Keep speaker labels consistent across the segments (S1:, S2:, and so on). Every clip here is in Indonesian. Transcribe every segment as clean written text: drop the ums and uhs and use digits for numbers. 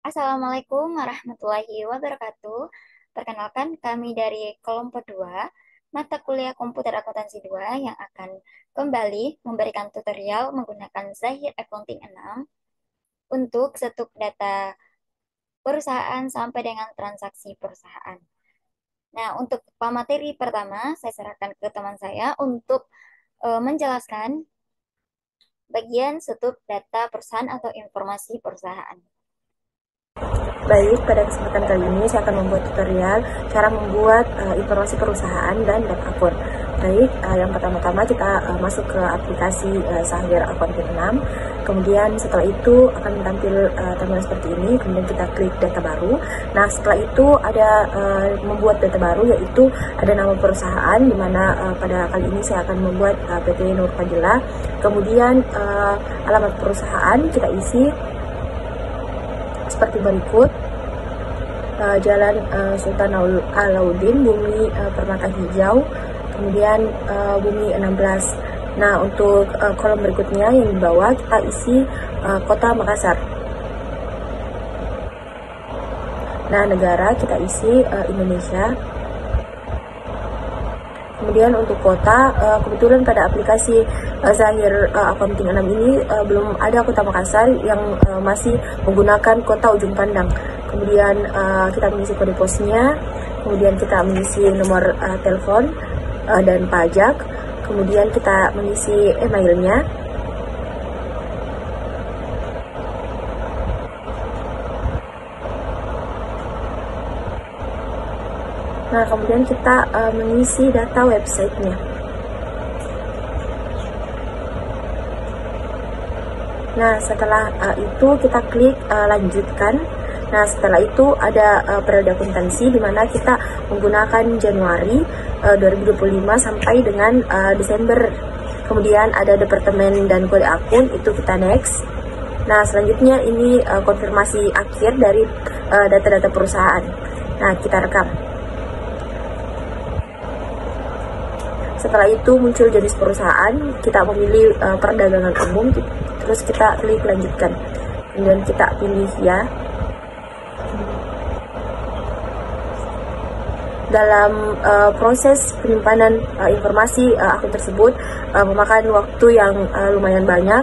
S1: Assalamualaikum warahmatullahi wabarakatuh. Perkenalkan kami dari kelompok 2 mata kuliah Komputer Akuntansi 2 yang akan kembali memberikan tutorial menggunakan Zahir Accounting 6 untuk setuk data perusahaan sampai dengan transaksi perusahaan. Nah, untuk pemateri pertama, saya serahkan ke teman saya untuk menjelaskan bagian setuk data perusahaan atau informasi perusahaan.
S2: Baik, pada kesempatan kali ini saya akan membuat tutorial cara membuat informasi perusahaan dan data akun. Baik, yang pertama-tama kita masuk ke aplikasi Zahir Accounting 6. Kemudian setelah itu akan tampil tampilan seperti ini. Kemudian kita klik data baru. Nah, setelah itu ada membuat data baru, yaitu ada nama perusahaan, di mana pada kali ini saya akan membuat PT Nur Fadila. Kemudian alamat perusahaan kita isi seperti berikut. Jalan Sultan Alauddin, Bumi Permata Hijau, kemudian Bumi 16. Nah, untuk kolom berikutnya yang di bawah kita isi kota Makassar. Nah, negara kita isi Indonesia. Kemudian untuk kota, kebetulan pada aplikasi Zahir Accounting 6 ini belum ada kota Makassar, yang masih menggunakan kota Ujung Pandang. Kemudian kita mengisi kode posnya, kemudian kita mengisi nomor telepon dan pajak, kemudian kita mengisi emailnya. Nah, kemudian kita mengisi data websitenya. Nah, setelah itu kita klik lanjutkan. Nah, setelah itu ada periode akuntansi, di mana kita menggunakan Januari 2025 sampai dengan Desember. Kemudian ada departemen dan kode akun, itu kita next. Nah, selanjutnya ini konfirmasi akhir dari data-data perusahaan. Nah, kita rekam. Setelah itu muncul jenis perusahaan, kita memilih perdagangan umum, terus kita klik lanjutkan. Kemudian kita pilih ya. Dalam proses penyimpanan informasi akun tersebut memakan waktu yang lumayan banyak,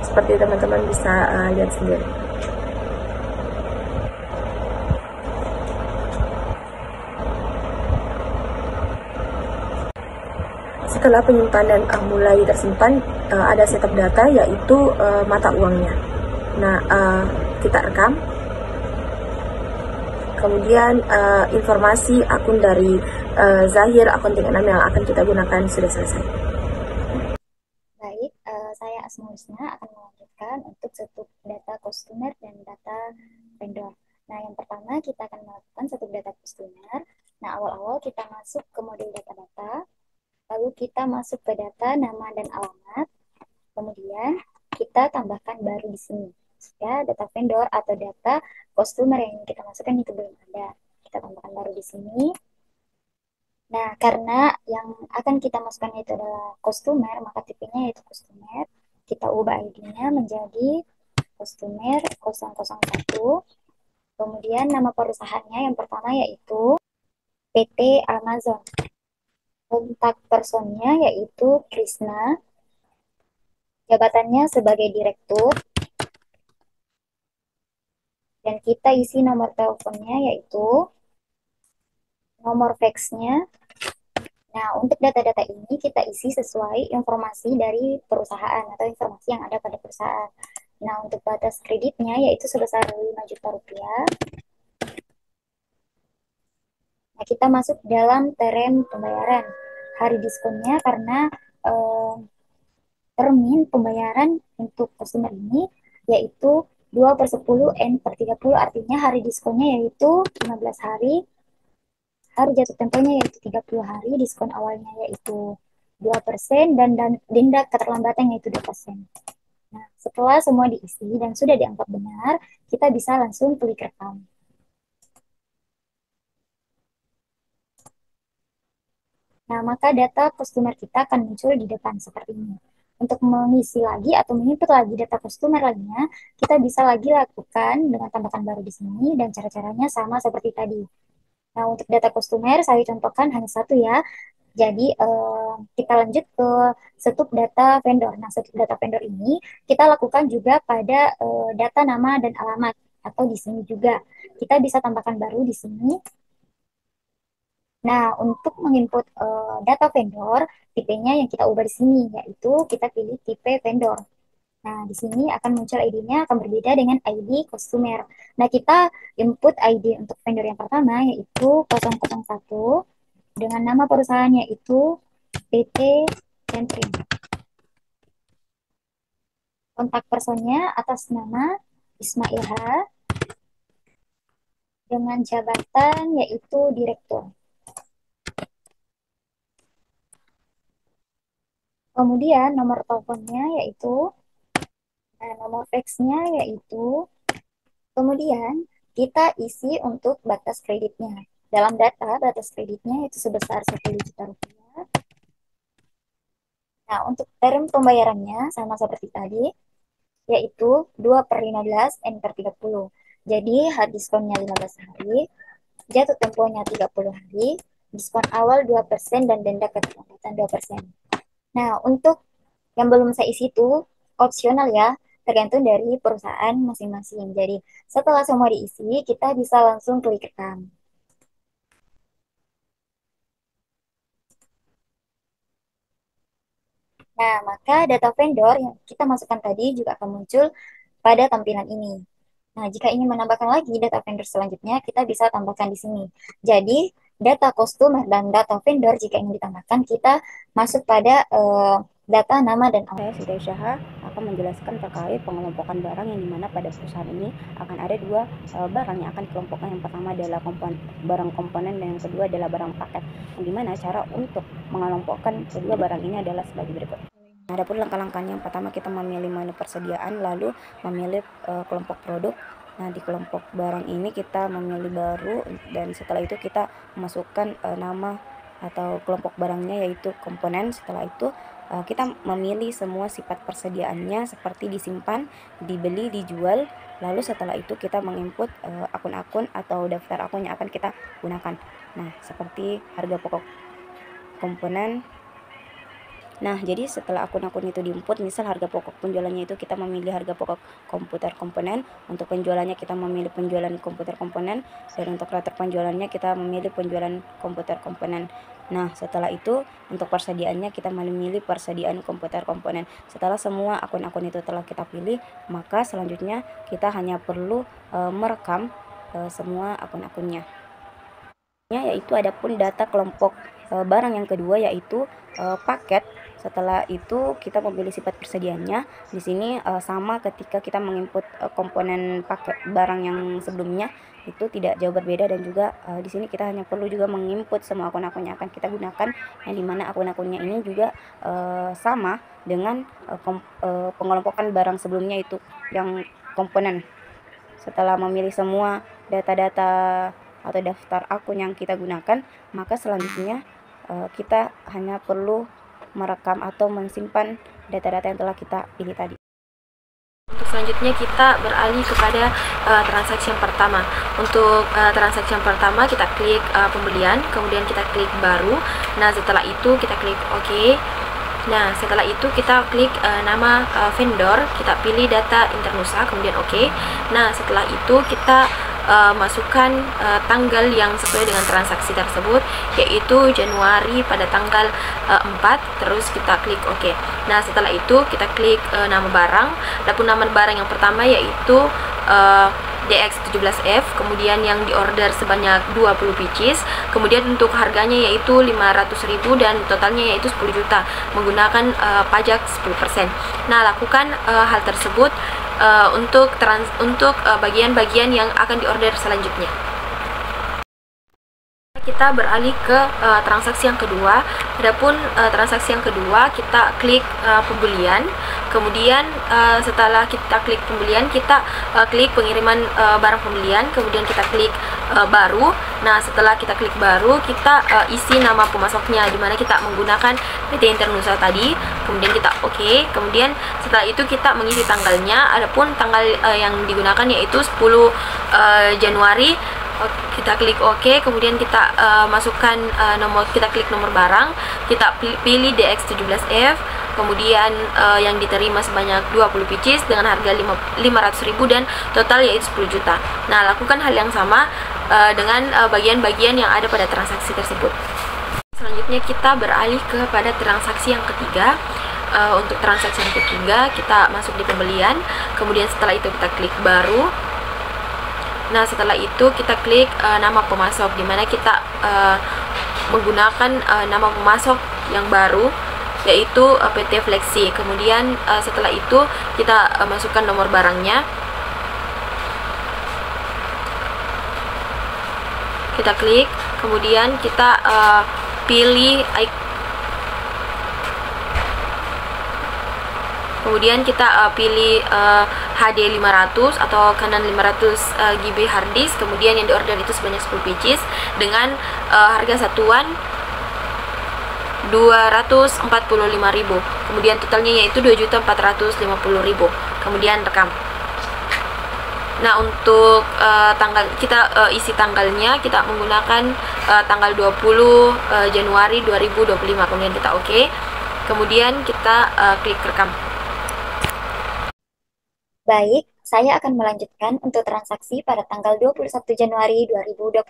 S2: seperti teman-teman bisa lihat sendiri. Setelah penyimpanan mulai tersimpan, ada setup data, yaitu mata uangnya. Nah, kita rekam. Kemudian informasi akun dari Zahir Accounting 6 yang akan kita gunakan sudah selesai.
S1: Baik, saya Asma Husna akan melanjutkan untuk setuk data customer dan data vendor. Nah, yang pertama kita akan melakukan setuk data customer. Nah, awal-awal kita masuk ke modul data-data, lalu kita masuk ke data nama dan alamat, kemudian kita tambahkan baru di sini. Jika data vendor atau data customer yang kita masukkan itu belum ada, kita tambahkan baru di sini. Nah, karena yang akan kita masukkan itu adalah customer, maka tipenya yaitu customer. Kita ubah ID-nya menjadi customer 001. Kemudian nama perusahaannya yang pertama yaitu PT Amazon. Kontak personnya yaitu Krisna. Jabatannya sebagai direktur. Dan kita isi nomor teleponnya yaitu nomor faxnya. Nah, untuk data-data ini kita isi sesuai informasi dari perusahaan atau informasi yang ada pada perusahaan. Nah, untuk batas kreditnya yaitu sebesar 5 juta rupiah. Nah, kita masuk dalam term pembayaran. Hari diskonnya karena termin pembayaran untuk customer ini yaitu 2/10 N/30, artinya hari diskonnya yaitu 15 hari. Hari jatuh temponya yaitu 30 hari, diskon awalnya yaitu 2% dan denda keterlambatan yaitu 2%. Nah, setelah semua diisi dan sudah dianggap benar, kita bisa langsung klik rekam. Nah, maka data customer kita akan muncul di depan seperti ini. untuk mengisi lagi atau menginput lagi data customer lainnya, kita bisa lagi lakukan dengan tambahkan baru di sini dan cara-caranya sama seperti tadi. Nah, untuk data customer saya contohkan hanya satu ya. Jadi kita lanjut ke setup data vendor. Nah, setup data vendor ini kita lakukan juga pada data nama dan alamat atau di sini juga. Kita bisa tambahkan baru di sini. Nah, untuk menginput data vendor, tipenya yang kita ubah di sini, yaitu kita pilih tipe vendor. Nah, di sini akan muncul ID-nya akan berbeda dengan ID customer. Nah, kita input ID untuk vendor yang pertama, yaitu 001, dengan nama perusahaannya itu PT Centrim. Kontak personnya atas nama Ismail H, dengan jabatan yaitu direktur. Kemudian nomor teleponnya yaitu nomor faxnya yaitu, kemudian kita isi untuk batas kreditnya. Dalam data, batas kreditnya itu sebesar 10 juta rupiah. Nah, untuk term pembayarannya sama seperti tadi, yaitu 2/15 N per 30. Jadi, hard diskonnya 15 hari, jatuh tempohnya 30 hari, diskon awal 2% dan denda keterlambatan 2%. Nah, untuk yang belum saya isi itu opsional ya, tergantung dari perusahaan masing-masing. Jadi, setelah semua diisi, kita bisa langsung klik rekam. Nah, maka data vendor yang kita masukkan tadi juga akan muncul pada tampilan ini. Nah, jika ingin menambahkan lagi data vendor selanjutnya, kita bisa tambahkan di sini. Jadi, data customer dan data vendor jika ingin ditambahkan, kita masuk pada data nama dan alamat.
S3: Saya Siti Aisyah akan menjelaskan terkait pengelompokan barang yang dimana pada perusahaan ini akan ada dua barang yang akan dikelompokkan. Yang pertama adalah barang komponen dan yang kedua adalah barang paket. Yang dimana cara untuk mengelompokkan kedua barang ini adalah sebagai berikut. Adapun langkah-langkahnya, yang pertama kita memilih menu persediaan, lalu memilih kelompok produk. Nah, di kelompok barang ini kita memilih baru dan setelah itu kita memasukkan nama atau kelompok barangnya yaitu komponen. Setelah itu kita memilih semua sifat persediaannya seperti disimpan, dibeli, dijual. Lalu setelah itu kita menginput akun-akun atau daftar akun yang akan kita gunakan. Nah, seperti harga pokok komponen. Nah, jadi setelah akun-akun itu diinput, misal harga pokok penjualannya itu kita memilih harga pokok komputer komponen, untuk penjualannya kita memilih penjualan komputer komponen, dan untuk latar penjualannya kita memilih penjualan komputer komponen. Nah, setelah itu untuk persediaannya kita memilih persediaan komputer komponen. Setelah semua akun-akun itu telah kita pilih, maka selanjutnya kita hanya perlu merekam semua akun-akunnya. Yaitu adapun data kelompok barang yang kedua yaitu paket. Setelah itu kita memilih sifat persediaannya. Di sini sama ketika kita menginput komponen paket barang yang sebelumnya, itu tidak jauh berbeda, dan juga di sini kita hanya perlu juga menginput semua akun-akun yang akan kita gunakan, yang dimana akun-akunnya ini juga sama dengan pengelompokan barang sebelumnya itu yang komponen. Setelah memilih semua data-data atau daftar akun yang kita gunakan, maka selanjutnya kita hanya perlu merekam atau mensimpan data-data yang telah kita pilih tadi. Untuk selanjutnya kita beralih kepada transaksi yang pertama. Untuk transaksi yang pertama kita klik pembelian, kemudian kita klik baru. Nah, setelah itu kita klik OK. Nah, setelah itu kita klik nama vendor, kita pilih data Internusa, kemudian OK. Nah, setelah itu kita masukkan tanggal yang sesuai dengan transaksi tersebut, yaitu Januari pada tanggal 4, terus kita klik OK. Nah, setelah itu kita klik nama barang. Adapun nama barang yang pertama yaitu DX17F, kemudian yang diorder sebanyak 20 pieces, kemudian untuk harganya yaitu 500.000 dan totalnya yaitu 10 juta menggunakan pajak 10%. Nah, lakukan hal tersebut untuk bagian-bagian yang akan diorder selanjutnya. Kita beralih ke transaksi yang kedua. Adapun transaksi yang kedua kita klik pembelian, kemudian setelah kita klik pembelian kita klik pengiriman barang pembelian, kemudian kita klik
S2: baru. Nah, setelah kita klik baru, kita isi nama pemasoknya, dimana kita menggunakan PT Internusa tadi. Kemudian kita oke. Kemudian setelah itu kita mengisi tanggalnya. Adapun tanggal yang digunakan yaitu 10 Januari. Kita klik OK, kemudian kita masukkan kita klik nomor barang, kita pilih DX17F, kemudian yang diterima sebanyak 20 pieces dengan harga 500.000 dan total yaitu 10 juta. Nah, lakukan hal yang sama dengan bagian-bagian yang ada pada transaksi tersebut. Selanjutnya kita beralih kepada transaksi yang ketiga. Untuk transaksi yang ketiga, kita masuk di pembelian, kemudian setelah itu kita klik baru. Nah, setelah itu kita klik nama pemasok, dimana kita menggunakan nama pemasok yang baru, yaitu PT Flexi. Kemudian setelah itu kita masukkan nomor barangnya, kita klik, kemudian kita pilih pilih HD 500 atau Canon 500 GB hard disk. Kemudian yang diorder itu sebanyak 10 pieces dengan harga satuan 245.000. Kemudian totalnya yaitu 2.450.000. Kemudian rekam. Nah, untuk tanggal kita isi tanggalnya, kita menggunakan tanggal 20 Januari 2025. Kemudian kita oke. Kemudian kita klik rekam.
S1: Baik, saya akan melanjutkan untuk transaksi pada tanggal 21 Januari 2025.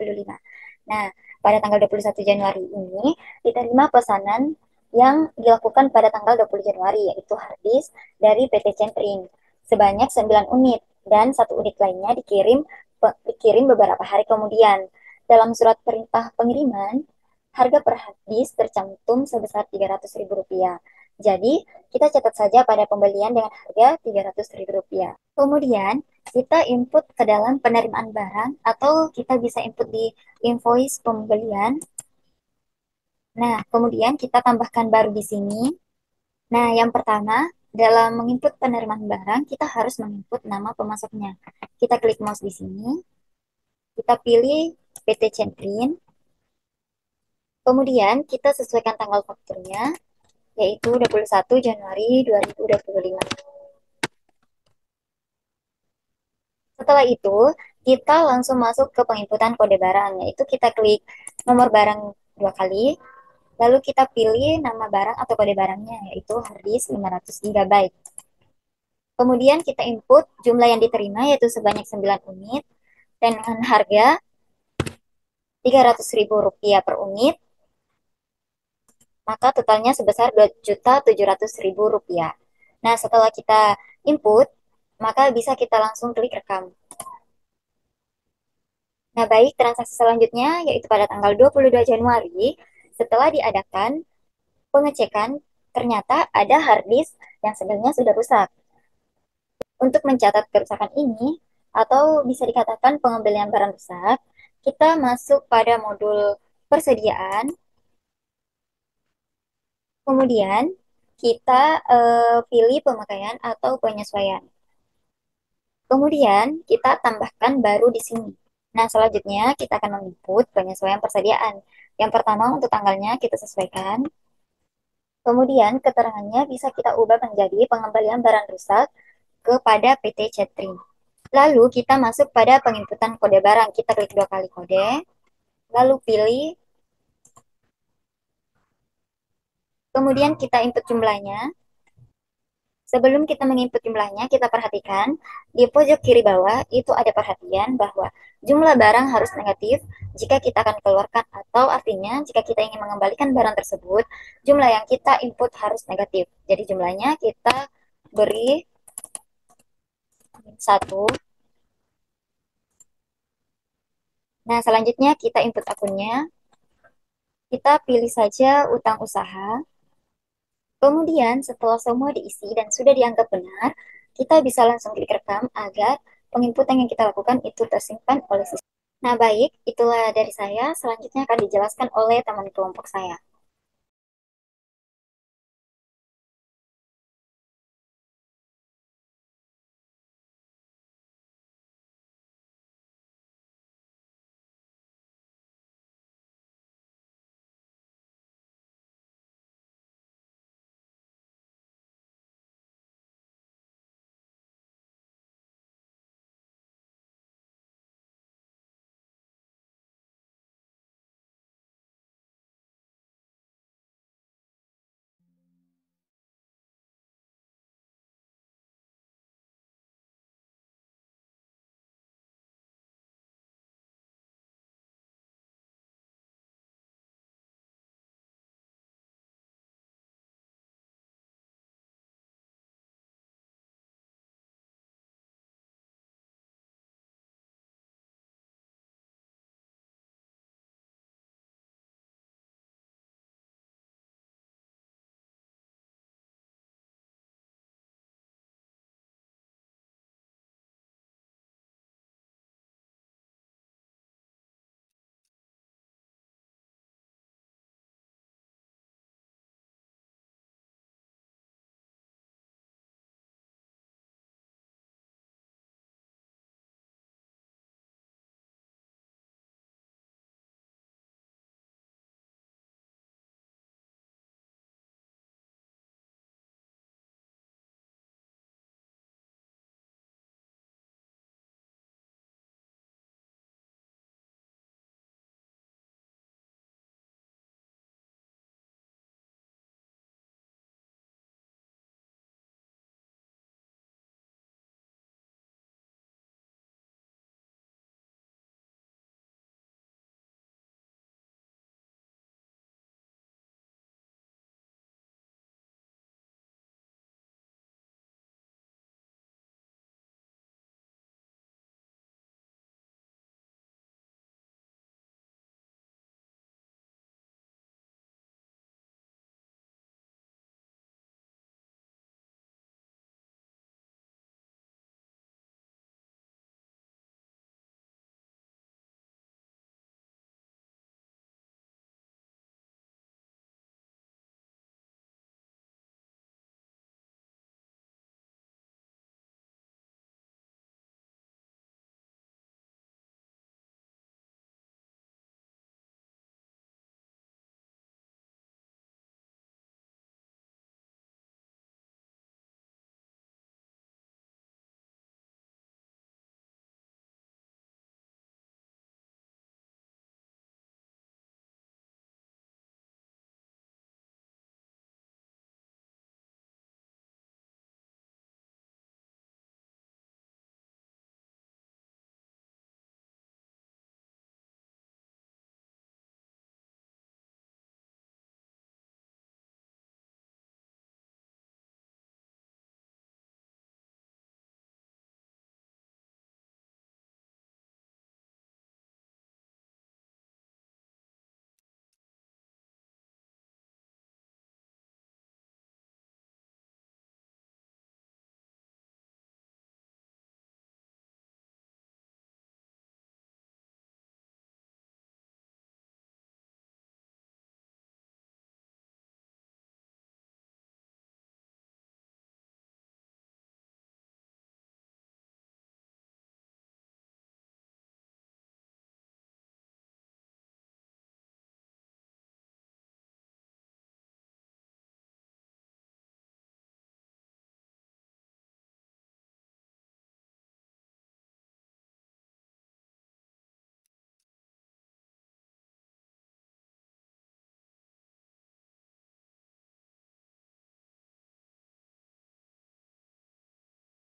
S1: Nah, pada tanggal 21 Januari ini diterima pesanan yang dilakukan pada tanggal 20 Januari, yaitu harddisk dari PT Centrin sebanyak 9 unit dan 1 unit lainnya dikirim beberapa hari kemudian. Dalam surat perintah pengiriman, harga per harddisk tercantum sebesar Rp300.000. Jadi, kita catat saja pada pembelian dengan harga Rp300.000. Kemudian, kita input ke dalam penerimaan barang atau kita bisa input di invoice pembelian. Nah, kemudian kita tambahkan baru di sini. Nah, yang pertama, dalam menginput penerimaan barang, kita harus menginput nama pemasoknya. Kita klik mouse di sini. Kita pilih PT Centrin. Kemudian, kita sesuaikan tanggal fakturnya, yaitu 21 Januari 2025. Setelah itu, kita langsung masuk ke penginputan kode barang, yaitu kita klik nomor barang 2 kali, lalu kita pilih nama barang atau kode barangnya, yaitu harddisk 500 GB. Kemudian kita input jumlah yang diterima, yaitu sebanyak 9 unit, dan dengan harga Rp300.000 per unit, maka totalnya sebesar Rp2.700.000. Nah, setelah kita input, maka bisa kita langsung klik rekam. Nah, baik, transaksi selanjutnya yaitu pada tanggal 22 Januari, setelah diadakan pengecekan, ternyata ada harddisk yang sebenarnya sudah rusak. Untuk mencatat kerusakan ini, atau bisa dikatakan pengembalian barang rusak, kita masuk pada modul persediaan. Kemudian kita pilih pemakaian atau penyesuaian. Kemudian kita tambahkan baru di sini. Nah, selanjutnya kita akan menginput penyesuaian persediaan. Yang pertama untuk tanggalnya kita sesuaikan. Kemudian keterangannya bisa kita ubah menjadi pengembalian barang rusak kepada PT Centrin. Lalu kita masuk pada penginputan kode barang. Kita klik 2 kali kode. Lalu pilih. Kemudian kita input jumlahnya. Sebelum kita menginput jumlahnya, kita perhatikan di pojok kiri bawah itu ada perhatian bahwa jumlah barang harus negatif jika kita akan keluarkan, atau artinya jika kita ingin mengembalikan barang tersebut, jumlah yang kita input harus negatif. Jadi jumlahnya kita beri 1. Nah, selanjutnya kita input akunnya. Kita pilih saja utang usaha. Kemudian setelah semua diisi dan sudah dianggap benar, kita bisa langsung klik rekam agar penginputan yang kita lakukan itu tersimpan oleh sistem. Nah, baik, itulah dari saya. Selanjutnya akan dijelaskan oleh teman kelompok saya.